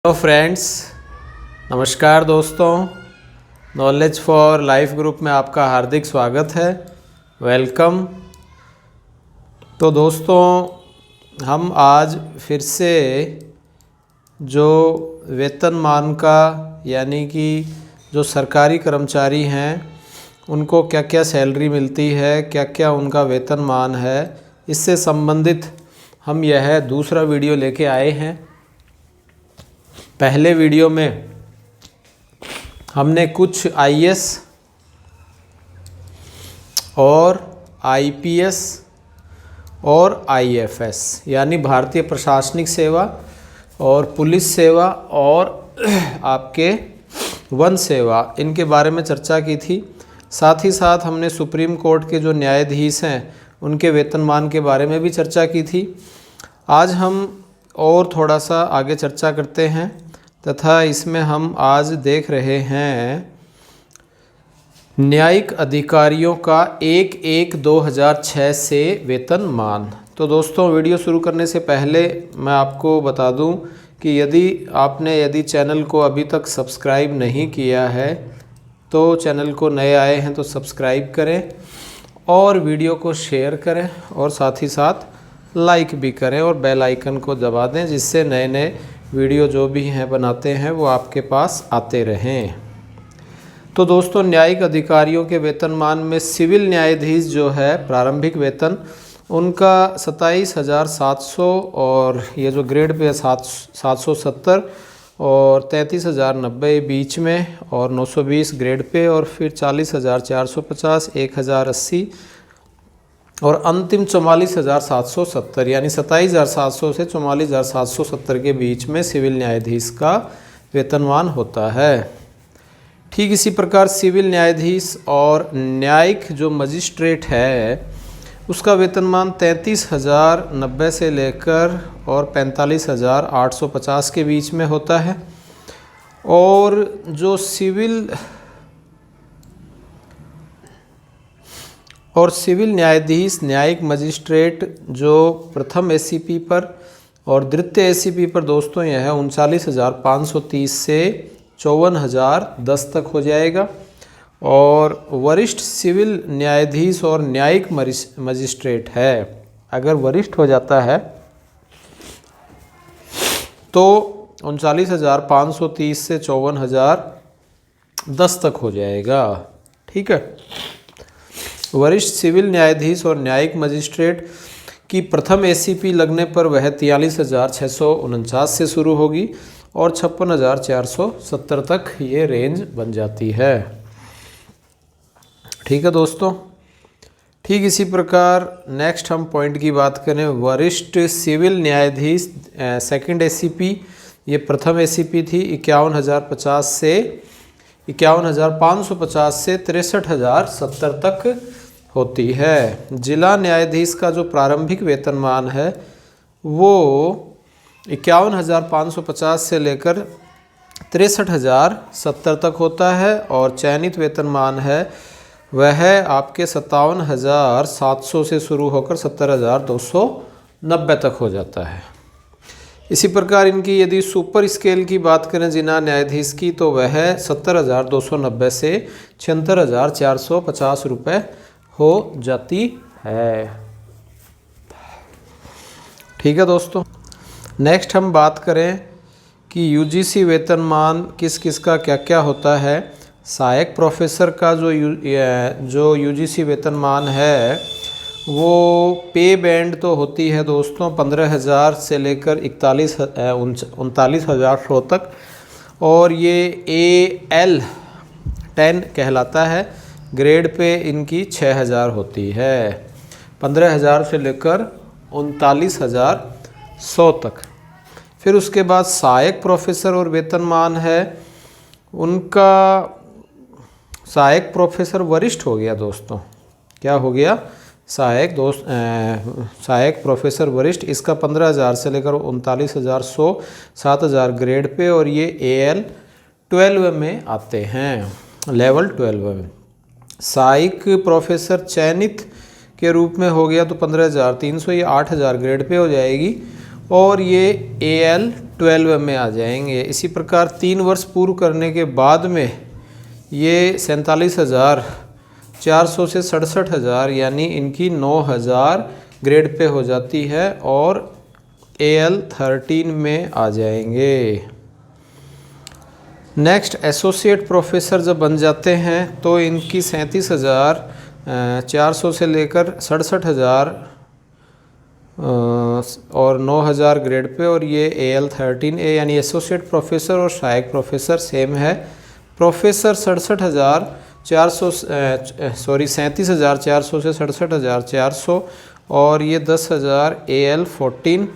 Hello friends, नमस्कार दोस्तों। Knowledge for life group में आपका हार्दिक स्वागत है। वेलकम। तो दोस्तों, हम आज फिर से जो वेतनमान का यानी कि जो सरकारी कर्मचारी हैं उनको क्या क्या सैलरी मिलती है, क्या क्या उनका वेतनमान है, इससे संबंधित हम यह दूसरा वीडियो लेके आए हैं। पहले वीडियो में हमने कुछ आईएएस और आईपीएस और आईएफएस यानी भारतीय प्रशासनिक सेवा और पुलिस सेवा और आपके वन सेवा, इनके बारे में चर्चा की थी। साथ ही साथ हमने सुप्रीम कोर्ट के जो न्यायाधीश हैं उनके वेतनमान के बारे में भी चर्चा की थी। आज हम और थोड़ा सा आगे चर्चा करते हैं तथा इसमें हम आज देख रहे हैं न्यायिक अधिकारियों का 1/1/2006 से वेतनमान। तो दोस्तों, वीडियो शुरू करने से पहले मैं आपको बता दूं कि यदि चैनल को अभी तक सब्सक्राइब नहीं किया है तो चैनल को नए आए हैं तो सब्सक्राइब करें और वीडियो को शेयर करें और साथ ही साथ लाइक भी करें और बेल आइकन को दबा दें, जिससे नए नए वीडियो जो भी हैं बनाते हैं वो आपके पास आते रहें। तो दोस्तों, न्यायिक अधिकारियों के वेतनमान में सिविल न्यायाधीश जो है प्रारंभिक वेतन उनका 27,700 और ये जो ग्रेड पे 770 और 33,090 बीच में और 920 ग्रेड पे और फिर 40,450, 1,080 और अंतिम 44,770 यानी 27,700 से 44,770 के बीच में सिविल न्यायाधीश का वेतनमान होता है। ठीक इसी प्रकार सिविल न्यायाधीश और न्यायिक जो मजिस्ट्रेट है उसका वेतनमान 33,090 से लेकर और 45,850 के बीच में होता है। और जो सिविल न्यायाधीश न्यायिक मजिस्ट्रेट जो प्रथम एसीपी पर और द्वितीय एसीपी पर दोस्तों यह 39,530 से 54,010 तक हो जाएगा। और वरिष्ठ सिविल न्यायाधीश और न्यायिक मजिस्ट्रेट है, अगर वरिष्ठ हो जाता है तो 39,530 से 54,010 तक हो जाएगा। ठीक है। वरिष्ठ सिविल न्यायाधीश और न्यायिक मजिस्ट्रेट की प्रथम एसीपी लगने पर वह 43,649 से शुरू होगी और 56,470 तक ये रेंज बन जाती है। ठीक है दोस्तों। ठीक इसी प्रकार नेक्स्ट हम पॉइंट की बात करें, वरिष्ठ सिविल न्यायाधीश सेकंड एसीपी, ये प्रथम एसीपी थी 51,550 से 63,070 तक होती है। जिला न्यायाधीश का जो प्रारंभिक वेतनमान है वो 51,550 से लेकर 63,070 तक होता है और चयनित वेतनमान है वह आपके 57,700 से शुरू होकर 70,290 तक हो जाता है। इसी प्रकार इनकी यदि सुपर स्केल की बात करें जिला न्यायाधीश की तो वह 70,290 से 76,450 रुपये हो जाती है। ठीक है दोस्तों। नेक्स्ट हम बात करें कि यूजीसी वेतनमान किस किस का क्या क्या होता है। सहायक प्रोफेसर का जो यूजीसी वेतनमान है वो पे बैंड तो होती है दोस्तों 15,000 से लेकर 39,100 तक और ये AL10 कहलाता है। ग्रेड पे इनकी 6,000 होती है, 15,000 से लेकर 39,100 तक। फिर उसके बाद सहायक प्रोफेसर और वेतनमान है उनका, सहायक प्रोफेसर वरिष्ठ हो गया दोस्तों, क्या हो गया, सहायक प्रोफेसर वरिष्ठ, इसका 15,000 से लेकर 39,100, 7,000 ग्रेड पे और ये AL12 में आते हैं, लेवल 12 में। सहायक प्रोफेसर चयनित के रूप में हो गया तो 15,300, ये 8,000 ग्रेड पे हो जाएगी और ये AL12 में आ जाएंगे। इसी प्रकार 3 वर्ष पूर्ण करने के बाद में ये 47,400 से 67,000 यानी इनकी 9,000 ग्रेड पे हो जाती है और AL13 में आ जाएंगे। नेक्स्ट एसोसिएट प्रोफेसर जब बन जाते हैं तो इनकी 37,400 से लेकर 67,000 और 9,000 ग्रेड पे और ये AL13A यानी एसोसिएट प्रोफेसर और सहायक प्रोफेसर सेम है। प्रोफेसर 37,400 से 67,400 और ये 10,000 AL14।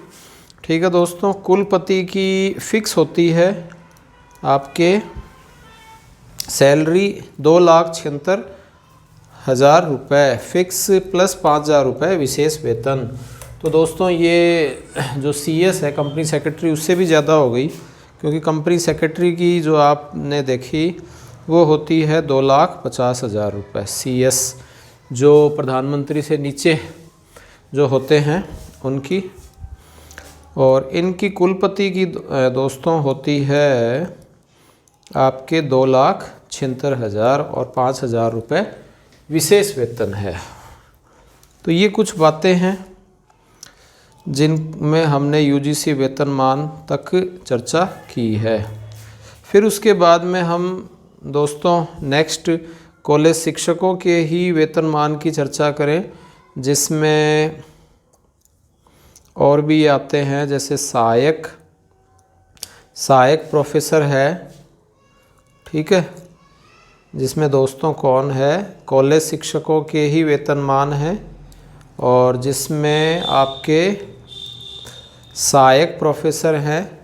ठीक है दोस्तों, कुलपति की फिक्स होती है आपके सैलरी 2,76,000 रुपये फिक्स प्लस 5,000 रुपये विशेष वेतन। तो दोस्तों ये जो CS है कंपनी सेक्रेटरी उससे भी ज़्यादा हो गई, क्योंकि कंपनी सेक्रेटरी की जो आपने देखी वो होती है 2,50,000 रुपये CS, जो प्रधानमंत्री से नीचे जो होते हैं उनकी। और इनकी कुलपति की दोस्तों होती है आपके 2,76,000 और 5,000 रुपये विशेष वेतन है। तो ये कुछ बातें हैं जिनमें हमने UGC वेतनमान तक चर्चा की है। फिर उसके बाद में हम दोस्तों नेक्स्ट कॉलेज शिक्षकों के ही वेतनमान की चर्चा करें, जिसमें और भी आते हैं जैसे सहायक प्रोफेसर है। ठीक है, जिसमें दोस्तों कौन है, कॉलेज शिक्षकों के ही वेतनमान हैं और जिसमें आपके सहायक प्रोफेसर हैं,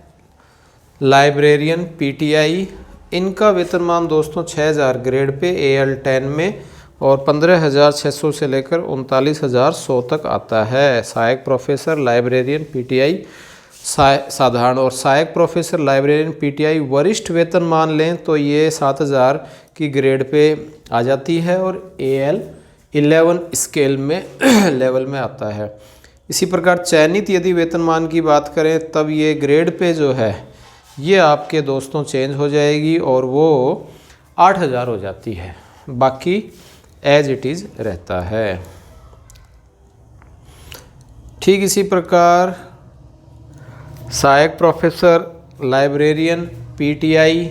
लाइब्रेरियन PTI, इनका वेतनमान दोस्तों 6,000 ग्रेड पे AL10 में और 15,600 से लेकर 39,100 तक आता है। सहायक प्रोफेसर लाइब्रेरियन PTI साधारण और सहायक प्रोफेसर लाइब्रेरियन PTI वरिष्ठ वेतनमान लें तो ये 7,000 की ग्रेड पे आ जाती है और AL11 स्केल में लेवल में आता है। इसी प्रकार चयनित यदि वेतनमान की बात करें तब ये ग्रेड पे जो है ये आपके दोस्तों चेंज हो जाएगी और वो 8,000 हो जाती है, बाकी एज इट इज़ रहता है। ठीक इसी प्रकार सहायक प्रोफेसर लाइब्रेरियन PTI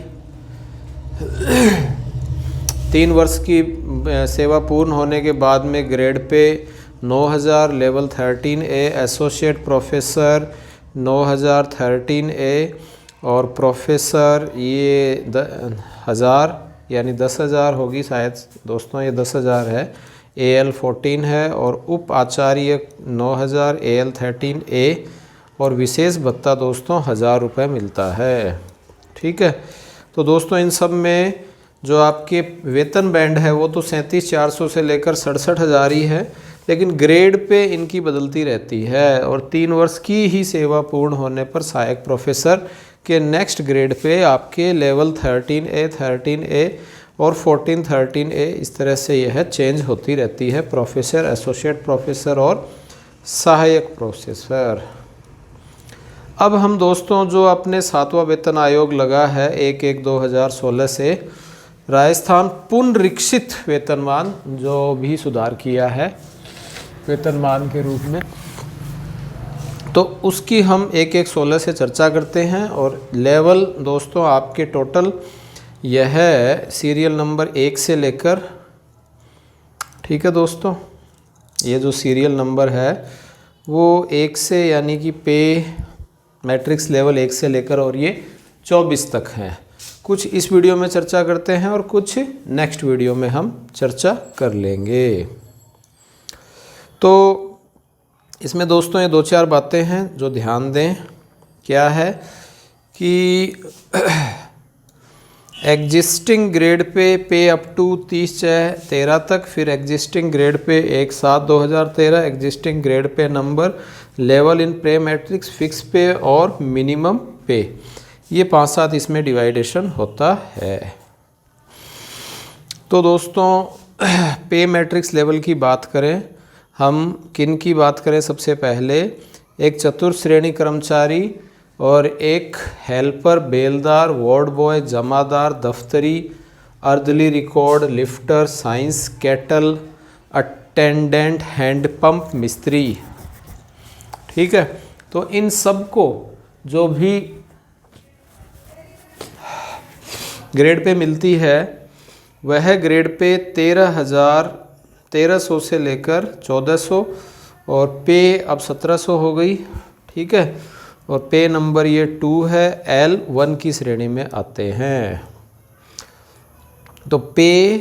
3 वर्ष की सेवा पूर्ण होने के बाद में grade pay 9,000 level 13A, associate professor 9,000 13A और प्रोफेसर ये 1,000 यानी 10,000 होगी शायद दोस्तों, ये 10,000 है, AL14 है और उप आचार्य 9,000 AL13A और विशेष भत्ता दोस्तों 1,000 रुपये मिलता है। ठीक है, तो दोस्तों इन सब में जो आपके वेतन बैंड है वो तो 37,400 से लेकर 67,000 ही है, लेकिन ग्रेड पे इनकी बदलती रहती है और 3 वर्ष की ही सेवा पूर्ण होने पर सहायक प्रोफेसर के नेक्स्ट ग्रेड पे आपके लेवल 13A और 13A इस तरह से यह चेंज होती रहती है, प्रोफेसर, एसोसिएट प्रोफेसर और सहायक प्रोफेसर। अब हम दोस्तों जो अपने 7वां वेतन आयोग लगा है 1/1/2016 से राजस्थान पुनरीक्षित वेतनमान जो भी सुधार किया है वेतनमान के रूप में, तो उसकी हम 1/1/16 से चर्चा करते हैं। और लेवल दोस्तों आपके टोटल यह है सीरियल नंबर 1 से लेकर, ठीक है दोस्तों, ये जो सीरियल नंबर है वो 1 से यानी कि पे मैट्रिक्स लेवल 1 से लेकर और ये 24 तक हैं। कुछ इस वीडियो में चर्चा करते हैं और कुछ नेक्स्ट वीडियो में हम चर्चा कर लेंगे। तो इसमें दोस्तों ये 2-4 बातें हैं जो ध्यान दें। क्या है कि existing grade pay up to 30/13 तक, फिर existing grade pay 1/7/2013, existing grade pay number, level in pay matrix, fix पे और मिनिमम पे, ये 5-7 इसमें डिवाइडेशन होता है। तो दोस्तों पे मैट्रिक्स लेवल की बात करें, हम किन की बात करें, सबसे पहले एक चतुर्थ श्रेणी कर्मचारी और एक हेल्पर, बेलदार, वार्ड बॉय, जमादार, दफ्तरी, अर्दली record, lifter, science, cattle attendant, handpump मिस्त्री। ठीक है, तो इन सब को जो भी ग्रेड पे मिलती है वह ग्रेड पे 1300 से लेकर 1400 और पे अब 1700 हो गई। ठीक है, और पे नंबर ये 2 है, L1 की श्रेणी में आते हैं। तो पे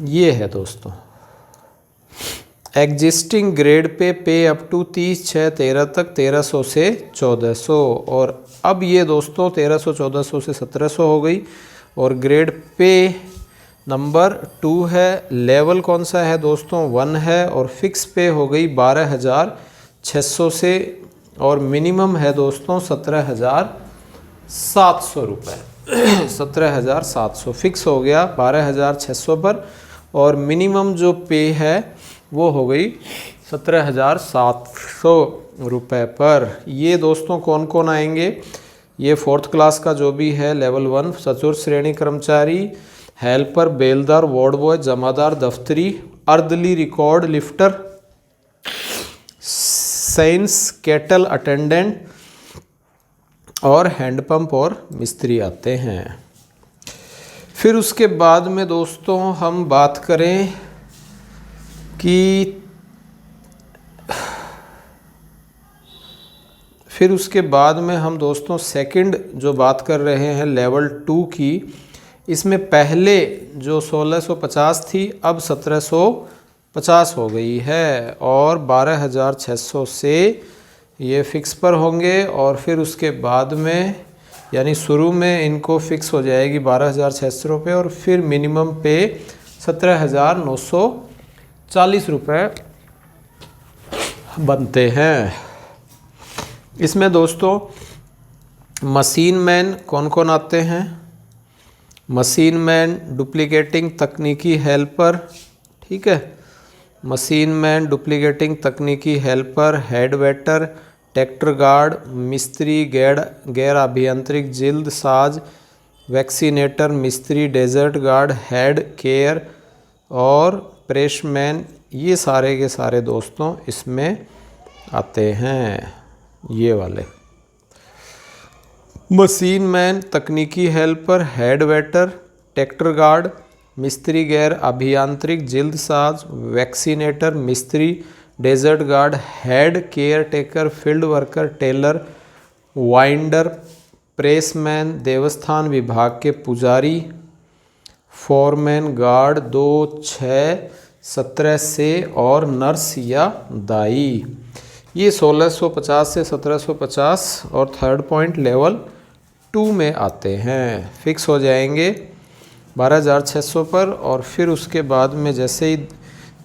ये है दोस्तों, existing grade pay up to 30/6/13 तक 1300 से 1400, और अब ये दोस्तों 1300 1400 से 1700 हो गई। और ग्रेड पे नंबर 2 है, लेवल कौन सा है दोस्तों 1 है, और फिक्स पे हो गई 12,600 से, और मिनिमम है दोस्तों 17,700 रुपये। 17,700 फिक्स हो गया 12,600 पर, और मिनिमम जो पे है वो हो गई 17,700 रुपये पर। ये दोस्तों कौन कौन आएंगे, ये 4th क्लास का जो भी है लेवल 1 चतुर्थ श्रेणी कर्मचारी, हेल्पर, बेलदार, वार्ड बॉय, जमादार, दफ्तरी, अर्दली record, lifter, science, cattle attendant और हैंडपंप और मिस्त्री आते हैं। फिर उसके बाद में दोस्तों हम बात करें कि फिर उसके बाद में हम दोस्तों सेकंड जो बात कर रहे हैं लेवल 2 की, इसमें पहले जो 1650 थी अब 1750 हो गई है, और 12,600 से ये फिक्स पर होंगे। और फिर उसके बाद में यानी शुरू में इनको फिक्स हो जाएगी 12,600 रुपये, और फिर मिनिमम पे 17,940 रुपये बनते हैं। इसमें दोस्तों मशीन मैन कौन कौन आते हैं, मशीन मैन, डुप्लीकेटिंग तकनीकी हेल्पर, ठीक है, मशीन मैन, डुप्लीकेटिंग तकनीकी helper, head waiter, tractor guard, मिस्त्री, गैर अभियांत्रिक जिल्द साज, वैक्सीनेटर, मिस्त्री, डेजर्ट गार्ड, हेड केयर और प्रेसमैन, ये सारे के सारे दोस्तों इसमें आते हैं। ये वाले मशीन मैन, तकनीकी helper, head waiter, tractor guard, मिस्त्री, गैर अभियांत्रिक जिल्द साज, वैक्सीनेटर, मिस्त्री, desert guard, head caretaker, field worker, tailor, winder, pressman, देवस्थान विभाग के पुजारी, फॉरमैन, गार्ड 2, 6, 17 से, और नर्स या दाई। ये 1650 से 1750 और थर्ड पॉइंट लेवल 2 में आते हैं, फिक्स हो जाएंगे 12,600 पर। और फिर उसके बाद में जैसे ही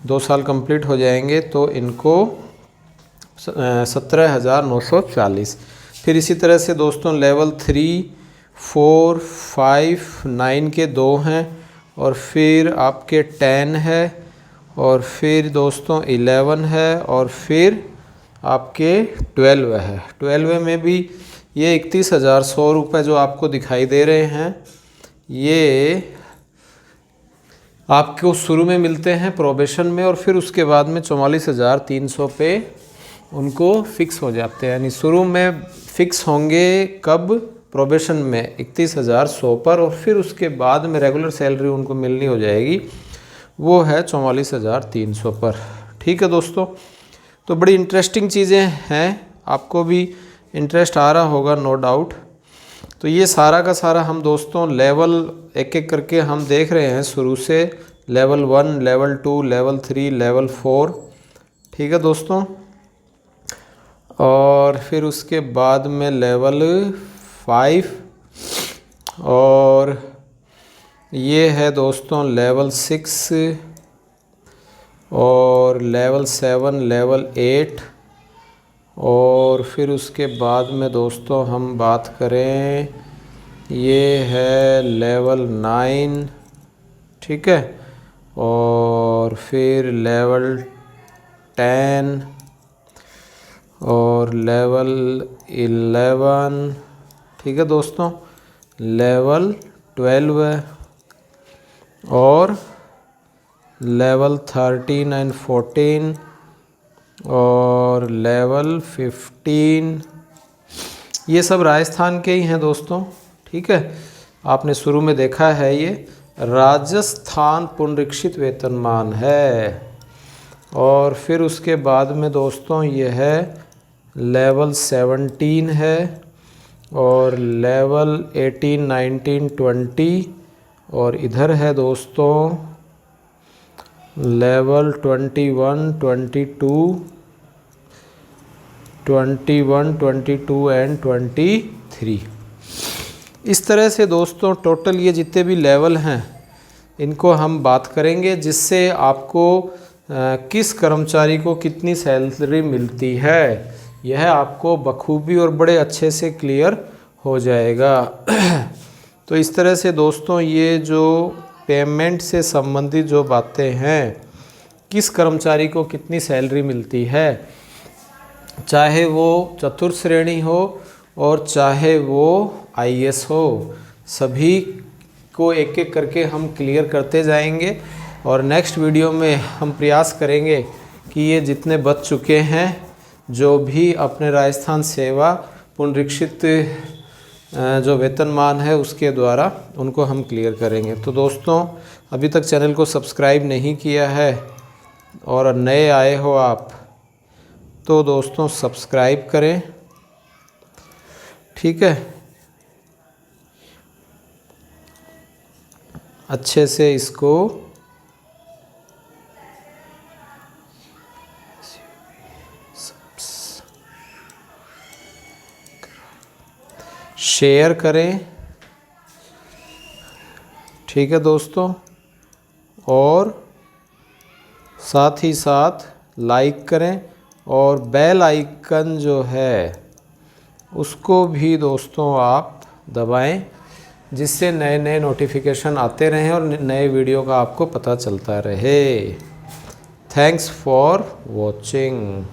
2 साल कंप्लीट हो जाएंगे तो इनको 17,940। फिर इसी तरह से दोस्तों लेवल 3, 4, 5, 9 के 2 हैं, और फिर आपके 10 है, और फिर दोस्तों 11 है, और फिर आपके 12 है। 12 में भी ये 31,100 रुपये जो आपको दिखाई दे रहे हैं, ये आपको शुरू में मिलते हैं प्रोबेशन में, और फिर उसके बाद में 44,300 पे उनको फिक्स हो जाते हैं। यानी शुरू में फिक्स होंगे कब, प्रोबेशन में 31,100 पर, और फिर उसके बाद में रेगुलर सैलरी उनको मिलनी हो जाएगी, वो है 44,300 पर। ठीक है दोस्तों, तो बड़ी इंटरेस्टिंग चीज़ें हैं, आपको भी इंटरेस्ट आ रहा होगा नो डाउट। तो ये सारा का सारा हम दोस्तों लेवल एक एक करके हम देख रहे हैं शुरू से, लेवल 1, लेवल 2, लेवल 3, लेवल 4। ठीक है दोस्तों, और फिर उसके बाद में लेवल 5, और ये है दोस्तों लेवल 6, और लेवल 7, लेवल 8, और फिर उसके बाद में दोस्तों हम बात करें, ये है लेवल 9, ठीक है, और फिर लेवल 10, और लेवल 11, ठीक है दोस्तों, लेवल 12 है, और लेवल 13 एंड 14 और लेवल 15, ये सब राजस्थान के ही हैं दोस्तों। ठीक है, आपने शुरू में देखा है ये राजस्थान पुनरीक्षित वेतनमान है। और फिर उसके बाद में दोस्तों ये है लेवल 17 है, और लेवल 18, 19, 20, और इधर है दोस्तों लेवल 21, 22 एंड 23। इस तरह से दोस्तों टोटल ये जितने भी लेवल हैं इनको हम बात करेंगे, जिससे आपको किस कर्मचारी को कितनी सैलरी मिलती है यह आपको बखूबी और बड़े अच्छे से क्लियर हो जाएगा। तो इस तरह से दोस्तों ये जो पेमेंट से संबंधित जो बातें हैं, किस कर्मचारी को कितनी सैलरी मिलती है, चाहे वो चतुर्थ श्रेणी हो और चाहे वो आईएएस हो, सभी को एक एक करके हम क्लियर करते जाएंगे। और नेक्स्ट वीडियो में हम प्रयास करेंगे कि ये जितने बच चुके हैं जो भी अपने राजस्थान सेवा पुनरीक्षित जो वेतनमान है उसके द्वारा उनको हम क्लियर करेंगे। तो दोस्तों अभी तक चैनल को सब्सक्राइब नहीं किया है और नए आए हो आप, तो दोस्तों सब्सक्राइब करें। ठीक है, अच्छे से इसको शेयर करें। ठीक है दोस्तों, और साथ ही साथ लाइक करें और बेल आइकन जो है उसको भी दोस्तों आप दबाएं, जिससे नए नए नोटिफिकेशन आते रहें और नए वीडियो का आपको पता चलता रहे। Thanks for watching.